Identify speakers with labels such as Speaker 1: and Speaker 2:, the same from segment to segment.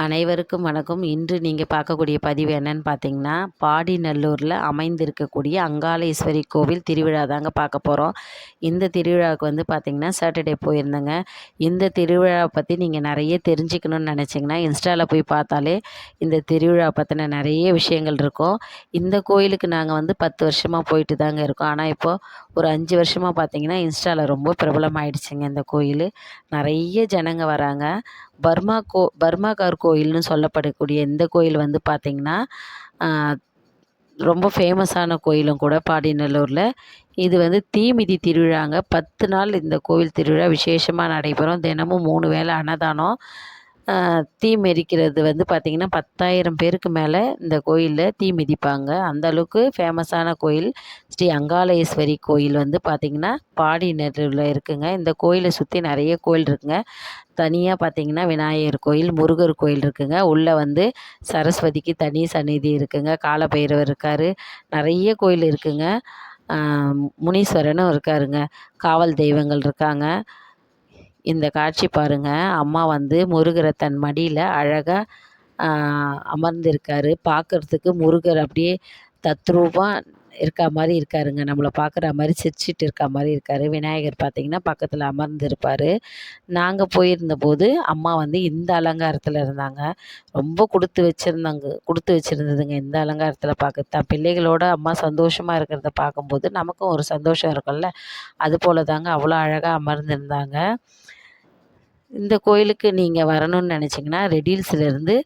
Speaker 1: அனைவருக்கும் வணக்கம். இன்று நீங்கள் பார்க்கக்கூடிய பதிவு என்னன்னு பார்த்தீங்கன்னா, பாடிநல்லூரில் அமைந்திருக்கக்கூடிய அங்காளேஸ்வரி கோவில் திருவிழா தாங்க பார்க்க போகிறோம். இந்த திருவிழாவுக்கு வந்து பார்த்திங்கன்னா சாட்டர்டே போயிருந்தேங்க. இந்த திருவிழாவை பற்றி நீங்கள் நிறைய தெரிஞ்சுக்கணுன்னு நினச்சிங்கன்னா இன்ஸ்டாவில் போய் பார்த்தாலே இந்த திருவிழா பற்றின நிறைய விஷயங்கள் இருக்கும். இந்த கோயிலுக்கு நாங்கள் வந்து 10 வருஷமாக போயிட்டு தாங்க இருக்கோம். ஆனால் இப்போது ஒரு 5 வருஷமாக பார்த்திங்கன்னா இன்ஸ்டாவில் ரொம்ப பிரபலமாயிடுச்சுங்க இந்த கோயில். நிறைய ஜனங்க வராங்க. பர்மாகார் கோயில்னு சொல்லப்படக்கூடிய இந்த கோயில் வந்து பார்த்திங்கன்னா ரொம்ப ஃபேமஸான கோயிலும் கூட பாடிநல்லூரில். இது வந்து தீமிதி திருவிழாங்க. 10 நாள் இந்த கோவில் திருவிழா விசேஷமாக நடைபெறும். தினமும் 3 வேளை அன்னதானம். தீ மிதிக்கிறது வந்து பார்த்திங்கன்னா 10,000 பேருக்கு மேலே இந்த கோயிலில் தீ மிதிப்பாங்க. அந்தளவுக்கு ஃபேமஸான கோயில் ஸ்ரீ அங்காளேஸ்வரி கோயில் வந்து பார்த்திங்கன்னா பாடிநல்லூரில் இருக்குங்க. இந்த கோயிலை சுற்றி நிறைய கோயில் இருக்குங்க. தனியாக பார்த்திங்கன்னா விநாயகர் கோயில், முருகர் கோயில் இருக்குங்க. உள்ளே வந்து சரஸ்வதிக்கு தனி சந்நிதி இருக்குங்க. காலபைரவர் இருக்கார். நிறைய கோயில் இருக்குங்க. முனீஸ்வரனும் இருக்காருங்க. காவல் தெய்வங்கள் இருக்காங்க. இந்த காட்சி பாருங்கள். அம்மா வந்து முருகரை தன் மடியில் அழகாக அமர்ந்திருக்காரு. பார்க்குறதுக்கு முருகர் அப்படியே தத்ரூபமாக இருக்கா மாதிரி இருக்காருங்க. நம்மளை பார்க்குற மாதிரி சிரிச்சிட்டு இருக்கா மாதிரி இருக்கார். விநாயகர் பார்த்திங்கன்னா பக்கத்தில் அமர்ந்திருப்பார். நாங்கள் போயிருந்தபோது அம்மா வந்து இந்த அலங்காரத்தில் இருந்தாங்க. ரொம்ப கொடுத்து வச்சுருந்ததுங்க இந்த அலங்காரத்தில் பார்க்க. தான் பிள்ளைகளோட அம்மா சந்தோஷமாக இருக்கிறத பார்க்கும்போது நமக்கும் ஒரு சந்தோஷம் இருக்கும்ல. அது போல் தாங்க அவ்வளோ அழகாக அமர்ந்திருந்தாங்க. இந்த கோயிலுக்கு நீங்கள் வரணும்னு நினச்சிங்கன்னா ரெடில்ஸ்லேருந்து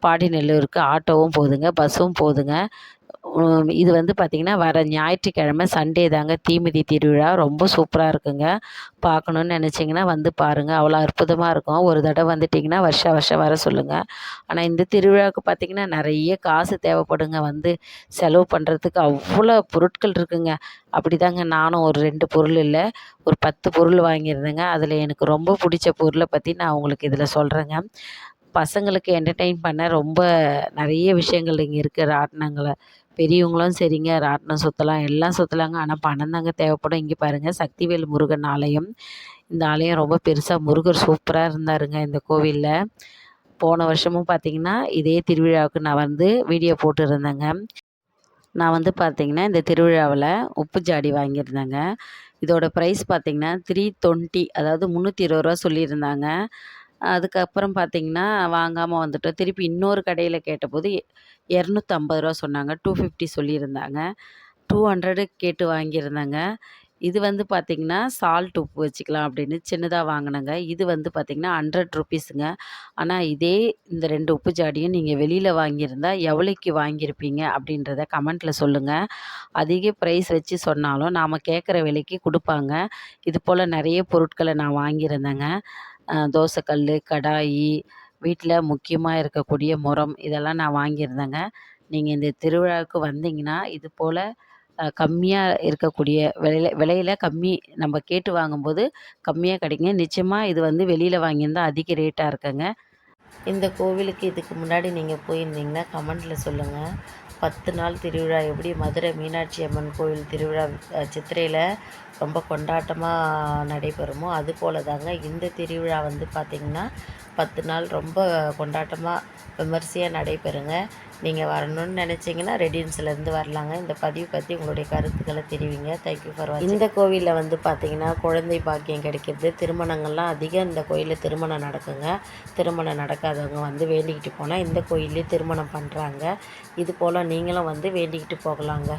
Speaker 1: பாடிநல்லூருக்கு ஆட்டோவும் போகுதுங்க, பஸ்ஸும் போகுதுங்க. இது வந்து பார்த்திங்கன்னா வர ஞாயிற்றுக்கிழமை சண்டே தாங்க தீமிதி திருவிழா. ரொம்ப சூப்பராக இருக்குங்க. பார்க்கணுன்னு நினச்சிங்கன்னா வந்து பாருங்கள். அவ்வளோ அற்புதமாக இருக்கும். ஒரு தடவை வந்துட்டிங்கன்னா வருஷம் வர சொல்லுங்கள். ஆனால் இந்த திருவிழாவுக்கு பார்த்திங்கன்னா நிறைய காசு தேவைப்படுங்க. வந்து செலவு பண்ணுறதுக்கு அவ்வளோ பொருட்கள் இருக்குங்க. அப்படி தாங்க நானும் ஒரு 2 பொருள் இல்லை, ஒரு 10 பொருள் வாங்கியிருந்தேங்க. அதில் எனக்கு ரொம்ப பிடிச்ச பொருளை பற்றி நான் உங்களுக்கு இதில் சொல்கிறேங்க. பசங்களுக்கு என்டர்டெயின் பண்ண ரொம்ப நிறைய விஷயங்கள் இங்கே இருக்குது. ராட்டினங்கள பெரியவங்களும் சரிங்க, ராட்டினம் சுற்றலாம், எல்லாம் சுற்றலாங்க. ஆனால் பணம் தாங்க தேவைப்படும். இங்கே பாருங்கள், சக்திவேல் முருகன் ஆலயம். இந்த ஆலயம் ரொம்ப பெருசாக முருகர் சூப்பராக இருந்தாருங்க இந்த கோவிலில். போன வருஷமும் பார்த்திங்கன்னா இதே திருவிழாவுக்கு நான் வந்து வீடியோ போட்டுருந்தேங்க. நான் வந்து பார்த்திங்கன்னா இந்த திருவிழாவில் உப்பு ஜாடி வாங்கியிருந்தேங்க. இதோட ப்ரைஸ் பார்த்திங்கன்னா 320, அதாவது 320 ரூபா சொல்லியிருந்தாங்க. அதுக்கப்புறம் பார்த்திங்கன்னா வாங்காமல் வந்துட்டோம். திருப்பி இன்னொரு கடையில் கேட்டபோது 250 ரூபா சொன்னாங்க. 250 சொல்லியிருந்தாங்க. 200 கேட்டு வாங்கியிருந்தேங்க. இது வந்து பார்த்திங்கன்னா சால்ட் உப்பு வச்சுக்கலாம் அப்படின்னு சின்னதாக வாங்கினேங்க. இது வந்து பார்த்திங்கன்னா 100 ருப்பீஸுங்க. ஆனால் இதே இந்த 2 உப்பு ஜாடியும் நீங்கள் வெளியில் வாங்கியிருந்தா எவ்வளோக்கு வாங்கியிருப்பீங்க அப்படின்றத கமெண்ட்டில் சொல்லுங்கள். அதிக ப்ரைஸ் வச்சு சொன்னாலும் நாம் கேட்குற விலைக்கு கொடுப்பாங்க. இது போல் நிறைய பொருட்களை நான் வாங்கியிருந்தேங்க. தோசைக்கல், கடாயி, வீட்டில் முக்கியமாக இருக்கக்கூடிய முறம், இதெல்லாம் நான் வாங்கியிருந்தேங்க. நீங்கள் இந்த திருவிழாவுக்கு வந்தீங்கன்னா இது போல் கம்மியாக இருக்கக்கூடிய விலையில கம்மி நம்ம கேட்டு வாங்கும்போது கம்மியாக கிடைக்குங்க. நிச்சயமாக இது வந்து வெளியில் வாங்கியிருந்தால் அதிக ரேட்டாக இருக்குங்க. இந்த கோவிலுக்கு இதுக்கு முன்னாடி நீங்கள் போயிருந்தீங்கன்னா கமெண்ட்டில் சொல்லுங்கள். 10 நாள் திருவிழா எப்படி மதுரை மீனாட்சி அம்மன் கோவில் திருவிழா சித்திரையில் ரொம்ப கொண்டாட்டமாக நடைபெறுமோ அது போல் தாங்க இந்த திருவிழா வந்து பார்த்திங்கன்னா 10 நாள் ரொம்ப கொண்டாட்டமாக விமர்சையாக நடைபெறுங்க. நீங்கள் வரணும்னு நினச்சிங்கன்னா ரெடின்ஸ்லேருந்து வரலாங்க. இந்த பதிவு பற்றி உங்களுடைய கருத்துக்களை தெரிவிங்க. தேங்க்யூ ஃபார் வாட்சிங். இந்த கோவிலில் வந்து பார்த்திங்கன்னா குழந்தை பாக்கியம் கிடைக்கிறது, திருமணங்கள்லாம் அதிகம் இந்த கோயிலில் திருமணம் நடக்குங்க. திருமணம் நடக்காதவங்க வந்து வேண்டிக்கிட்டு போனால் இந்த கோயிலே திருமணம் பண்ணுறாங்க. இது போல் நீங்களும் வந்து வேண்டிக்கிட்டு போகலாங்க.